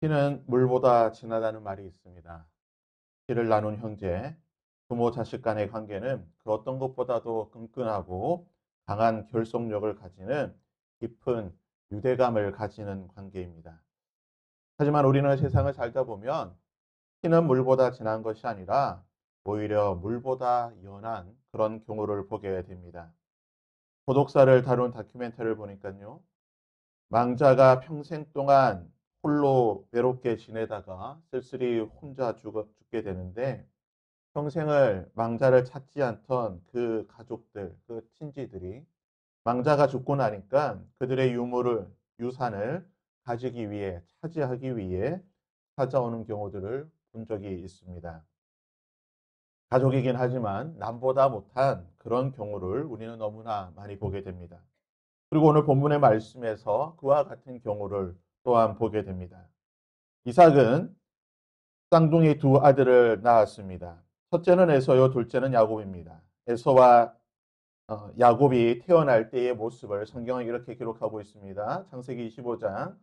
피는 물보다 진하다는 말이 있습니다. 피를 나눈 형제, 부모 자식 간의 관계는 그 어떤 것보다도 끈끈하고 강한 결속력을 가지는 깊은 유대감을 가지는 관계입니다. 하지만 우리는 세상을 살다 보면 피는 물보다 진한 것이 아니라 오히려 물보다 연한 그런 경우를 보게 됩니다. 도독사를 다룬 다큐멘터리를 보니까요. 망자가 평생 동안 홀로 외롭게 지내다가 쓸쓸히 혼자 죽게 되는데 평생을 망자를 찾지 않던 그 가족들, 그 친지들이 망자가 죽고 나니까 그들의 유산을 가지기 위해, 차지하기 위해 찾아오는 경우들을 본 적이 있습니다. 가족이긴 하지만 남보다 못한 그런 경우를 우리는 너무나 많이 보게 됩니다. 그리고 오늘 본문의 말씀에서 그와 같은 경우를 또한 보게 됩니다. 이삭은 쌍둥이 두 아들을 낳았습니다. 첫째는 에서요, 둘째는 야곱입니다. 에서와 야곱이 태어날 때의 모습을 성경은 이렇게 기록하고 있습니다. 창세기 25장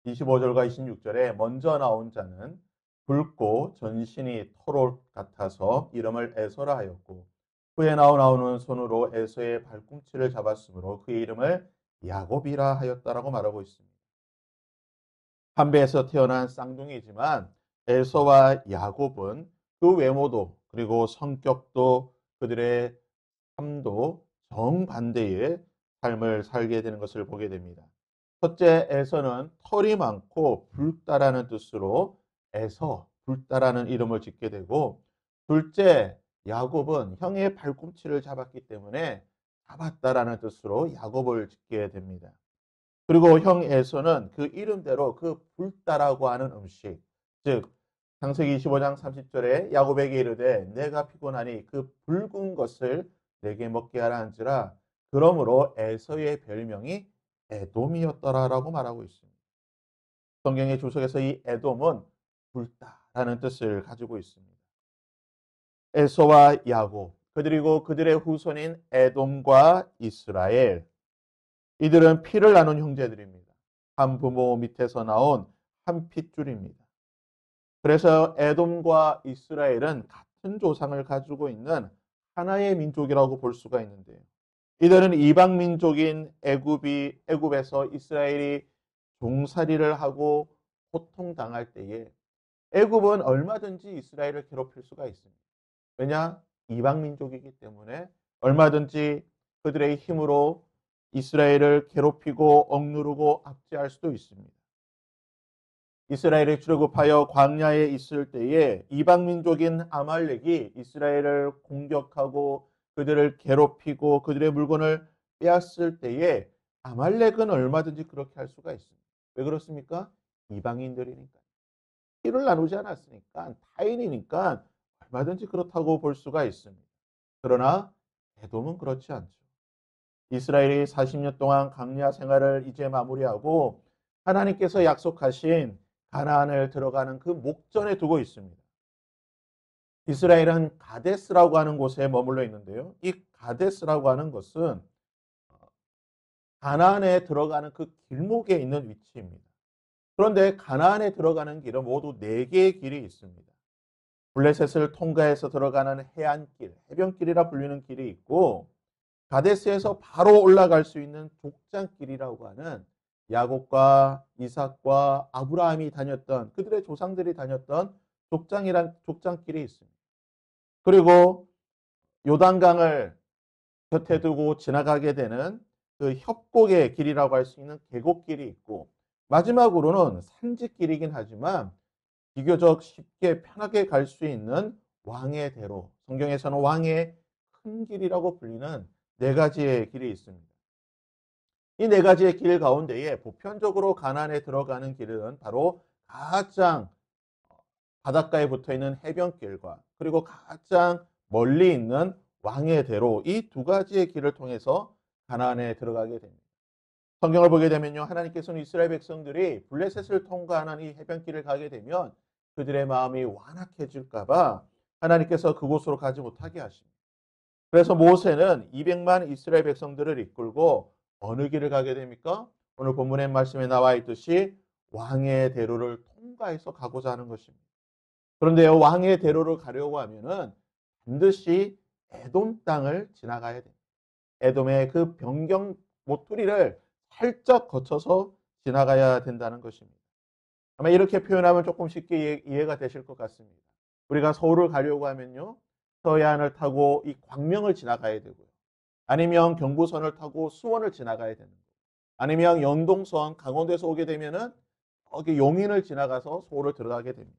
25절과 26절에 먼저 나온 자는 붉고 전신이 토록 같아서 이름을 에서라 하였고 후에 나오는 손으로 에서의 발꿈치를 잡았으므로 그의 이름을 야곱이라 하였다라고 말하고 있습니다. 한 배에서 태어난 쌍둥이지만 에서와 야곱은 그 외모도 그리고 성격도 그들의 삶도 정반대의 삶을 살게 되는 것을 보게 됩니다. 첫째 에서는 털이 많고 붉다라는 뜻으로 에서, 붉다라는 이름을 짓게 되고 둘째 야곱은 형의 발꿈치를 잡았기 때문에 잡았다라는 뜻으로 야곱을 짓게 됩니다. 그리고 형 에서는 그 이름대로 그 붉다라고 하는 음식, 즉 창세기 25장 30절에 야곱에게 이르되 내가 피곤하니 그 붉은 것을 내게 먹게 하라 한지라 그러므로 에서의 별명이 에돔이었더라라고 말하고 있습니다. 성경의 주석에서 이 에돔은 붉다라는 뜻을 가지고 있습니다. 에서와 야곱, 그리고 그들의 후손인 에돔과 이스라엘, 이들은 피를 나눈 형제들입니다. 한 부모 밑에서 나온 한 핏줄입니다. 그래서 에돔과 이스라엘은 같은 조상을 가지고 있는 하나의 민족이라고 볼 수가 있는데요. 이들은 이방 민족인 애굽에서 이스라엘이 종살이를 하고 고통당할 때에 애굽은 얼마든지 이스라엘을 괴롭힐 수가 있습니다. 왜냐? 이방 민족이기 때문에 얼마든지 그들의 힘으로 이스라엘을 괴롭히고 억누르고 압제할 수도 있습니다. 이스라엘이 출애굽하여 광야에 있을 때에 이방 민족인 아말렉이 이스라엘을 공격하고 그들을 괴롭히고 그들의 물건을 빼앗을 때에 아말렉은 얼마든지 그렇게 할 수가 있습니다. 왜 그렇습니까? 이방인들이니까. 피를 나누지 않았으니까 타인이니까 얼마든지 그렇다고 볼 수가 있습니다. 그러나 에돔은 그렇지 않죠. 이스라엘이 40년 동안 광야 생활을 이제 마무리하고 하나님께서 약속하신 가나안을 들어가는 그 목전에 두고 있습니다. 이스라엘은 가데스라고 하는 곳에 머물러 있는데요. 이 가데스라고 하는 것은 가나안에 들어가는 그 길목에 있는 위치입니다. 그런데 가나안에 들어가는 길은 모두 4개의 길이 있습니다. 블레셋을 통과해서 들어가는 해안길, 해변길이라 불리는 길이 있고 가데스에서 바로 올라갈 수 있는 족장길이라고 하는 야곱과 이삭과 아브라함이 다녔던 그들의 조상들이 다녔던 족장길이 있습니다. 그리고 요단강을 곁에 두고 지나가게 되는 그 협곡의 길이라고 할 수 있는 계곡길이 있고 마지막으로는 산지길이긴 하지만 비교적 쉽게 편하게 갈 수 있는 왕의 대로, 성경에서는 왕의 큰 길이라고 불리는 4가지의 길이 있습니다. 이 4가지의 길 가운데에 보편적으로 가나안에 들어가는 길은 바로 가장 바닷가에 붙어 있는 해변길과 그리고 가장 멀리 있는 왕의 대로, 이 2가지의 길을 통해서 가나안에 들어가게 됩니다. 성경을 보게 되면요, 하나님께서는 이스라엘 백성들이 블레셋을 통과하는 이 해변길을 가게 되면 그들의 마음이 완악해질까 봐 하나님께서 그곳으로 가지 못하게 하십니다. 그래서 모세는 200만 이스라엘 백성들을 이끌고 어느 길을 가게 됩니까? 오늘 본문의 말씀에 나와 있듯이 왕의 대로를 통과해서 가고자 하는 것입니다. 그런데요, 왕의 대로를 가려고 하면은 반드시 에돔 땅을 지나가야 됩니다. 에돔의 그 변경 모퉁이를 살짝 거쳐서 지나가야 된다는 것입니다. 아마 이렇게 표현하면 조금 쉽게 이해가 되실 것 같습니다. 우리가 서울을 가려고 하면요, 서해안을 타고 이 광명을 지나가야 되고요. 아니면 경부선을 타고 수원을 지나가야 되는 거예요. 아니면 영동선, 강원도에서 오게 되면은 거기 용인을 지나가서 서울을 들어가게 됩니다.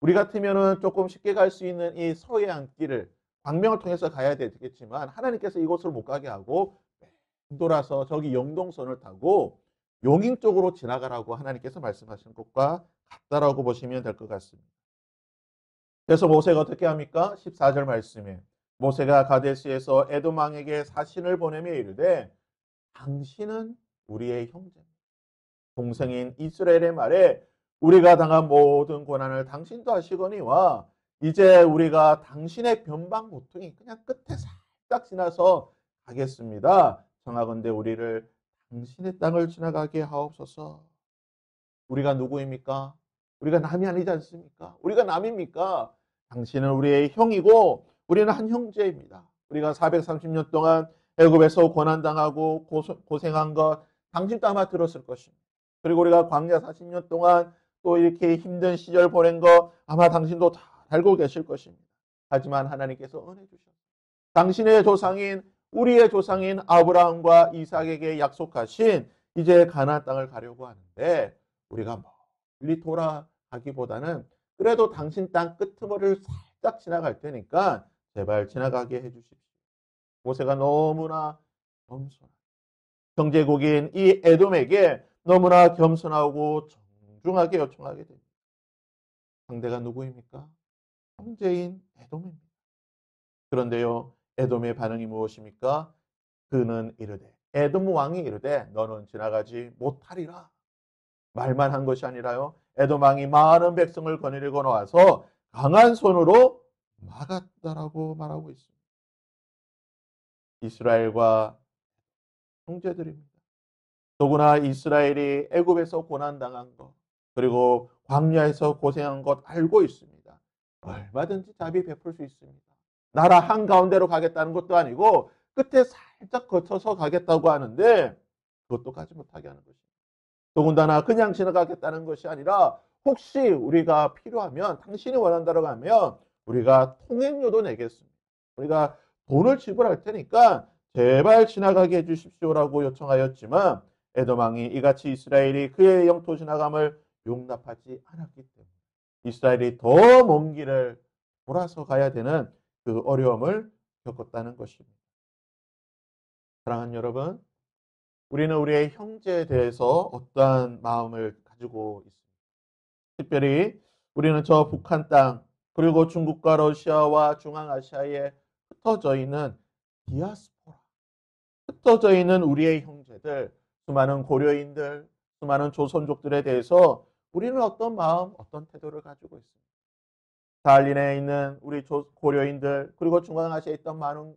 우리 같으면은 조금 쉽게 갈 수 있는 이 서해안 길을 광명을 통해서 가야 되겠지만 하나님께서 이곳을 못 가게 하고 돌아서 저기 영동선을 타고 용인 쪽으로 지나가라고 하나님께서 말씀하신 것과 같다라고 보시면 될 것 같습니다. 그래서 모세가 어떻게 합니까? 14절 말씀에 모세가 가데스에서 에돔 왕에게 사신을 보내며 이르되 당신은 우리의 형제 동생인 이스라엘의 말에 우리가 당한 모든 고난을 당신도 하시거니와 이제 우리가 당신의 변방 모퉁이 그냥 끝에 살짝 지나서 가겠습니다. 청하건대 우리를 당신의 땅을 지나가게 하옵소서. 우리가 누구입니까? 우리가 남이 아니지 않습니까? 우리가 남입니까? 당신은 우리의 형이고 우리는 한 형제입니다. 우리가 430년 동안 애굽에서 고난당하고 고생한 것 당신도 아마 들었을 것입니다. 그리고 우리가 광야 40년 동안 또 이렇게 힘든 시절 보낸 거 아마 당신도 다 알고 계실 것입니다. 하지만 하나님께서 은혜 주셨습니다. 당신의 조상인 우리의 조상인 아브라함과 이삭에게 약속하신 이제 가나안 땅을 가려고 하는데 우리가 멀리 돌아가기보다는 그래도 당신 땅 끄트머리를 살짝 지나갈 테니까 제발 지나가게 해주십시오. 모세가 너무나 겸손한 형제국인 이 에돔에게 너무나 겸손하고 정중하게 요청하게 됩니다. 상대가 누구입니까? 형제인 에돔입니다. 그런데요, 에돔의 반응이 무엇입니까? 그는 이르되 에돔 왕이 이르되 너는 지나가지 못하리라. 말만 한 것이 아니라요. 에돔 왕이 많은 백성을 거느리고 나와서 강한 손으로 막았다라고 말하고 있습니다. 이스라엘과 형제들입니다. 더구나 이스라엘이 애굽에서 고난당한 것 그리고 광야에서 고생한 것 알고 있습니다. 얼마든지 자비 베풀 수 있습니다. 나라 한가운데로 가겠다는 것도 아니고 끝에 살짝 거쳐서 가겠다고 하는데 그것도 가지 못하게 하는 것입니다. 더군다나 그냥 지나가겠다는 것이 아니라 혹시 우리가 필요하면 당신이 원한다고 하면 우리가 통행료도 내겠습니다. 우리가 돈을 지불할 테니까 제발 지나가게 해주십시오라고 요청하였지만 에돔 왕이 이같이 이스라엘이 그의 영토 지나감을 용납하지 않았기 때문에 이스라엘이 더 먼 길을 돌아서 가야 되는 그 어려움을 겪었다는 것입니다. 사랑하는 여러분, 우리는 우리의 형제에 대해서 어떠한 마음을 가지고 있습니다. 특별히 우리는 저 북한 땅 그리고 중국과 러시아와 중앙아시아에 흩어져 있는 디아스포라, 흩어져 있는 우리의 형제들, 수많은 고려인들, 수많은 조선족들에 대해서 우리는 어떤 마음, 어떤 태도를 가지고 있습니다. 달린에 있는 우리 고려인들, 그리고 중앙아시아에 있던 많은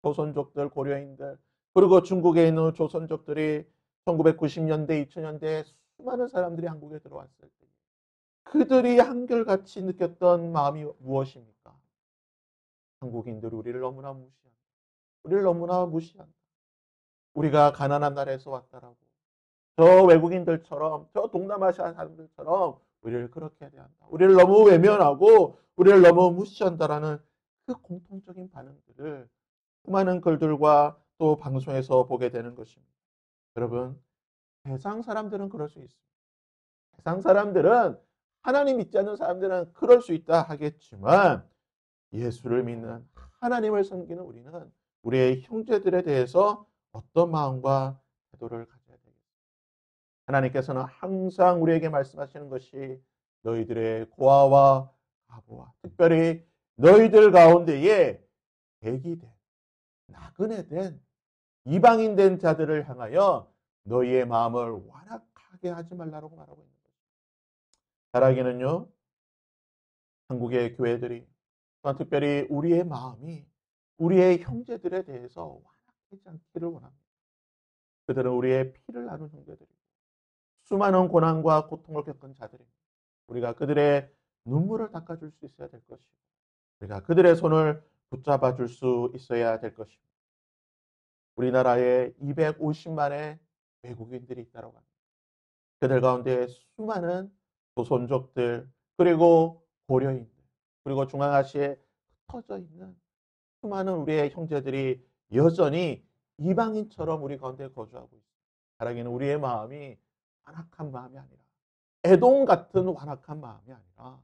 조선족들, 고려인들, 그리고 중국에 있는 조선족들이 1990년대, 2000년대에 수많은 사람들이 한국에 들어왔을 때 그들이 한결같이 느꼈던 마음이 무엇입니까? 한국인들이 우리를 너무나 무시한다. 우리를 너무나 무시한다. 우리가 가난한 나라에서 왔다라고. 저 외국인들처럼, 저 동남아시아 사람들처럼 우리를 그렇게 대한다. 우리를 너무 외면하고 우리를 너무 무시한다라는 그 공통적인 반응들을 수많은 글들과 또 방송에서 보게 되는 것입니다. 여러분, 세상 사람들은 그럴 수 있습니다. 세상 사람들은 하나님 믿지 않는 사람들은 그럴 수 있다 하겠지만 예수를 믿는 하나님을 섬기는 우리는 우리의 형제들에 대해서 어떤 마음과 태도를 가져야 되겠습니까? 하나님께서는 항상 우리에게 말씀하시는 것이 너희들의 고아와 과부와 특별히 너희들 가운데에 백이된 나그네 된 이방인 된 자들을 향하여 너희의 마음을 완악하게 하지 말라고 말하고 있는 거예요. 바라기는요. 한국의 교회들이 또한 특별히 우리의 마음이 우리의 형제들에 대해서 완악하지 않기를 원합니다. 그들은 우리의 피를 나눈 형제들이고 수많은 고난과 고통을 겪은 자들입니다. 우리가 그들의 눈물을 닦아줄 수 있어야 될 것이고, 우리가 그들의 손을 붙잡아 줄 수 있어야 될 것입니다. 우리나라에 250만의 외국인들이 있다고 합니다. 그들 가운데 수많은 조선족들, 그리고 고려인들, 그리고 중앙아시아에 흩어져 있는 수많은 우리의 형제들이 여전히 이방인처럼 우리 가운데 거주하고 있습니다. 사랑하는 우리의 마음이 완악한 마음이 아니라, 애동 같은 완악한 마음이 아니라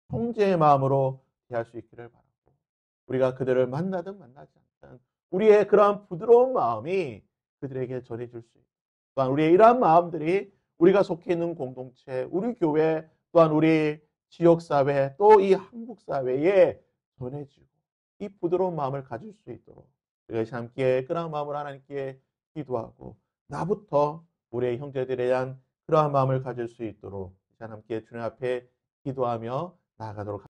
형제의 마음으로 대할 수 있기를 바라고, 우리가 그들을 만나든 만나지 않든 우리의 그러한 부드러운 마음이 그들에게 전해질 수 있고, 또한 우리의 이러한 마음들이 우리가 속해 있는 공동체, 우리 교회, 또한 우리 지역사회, 또 이 한국사회에 전해지고 이 부드러운 마음을 가질 수 있도록 우리가 함께 그러한 마음을 하나님께 기도하고, 나부터 우리의 형제들에 대한 그러한 마음을 가질 수 있도록 함께 주님 앞에 기도하며 나아가도록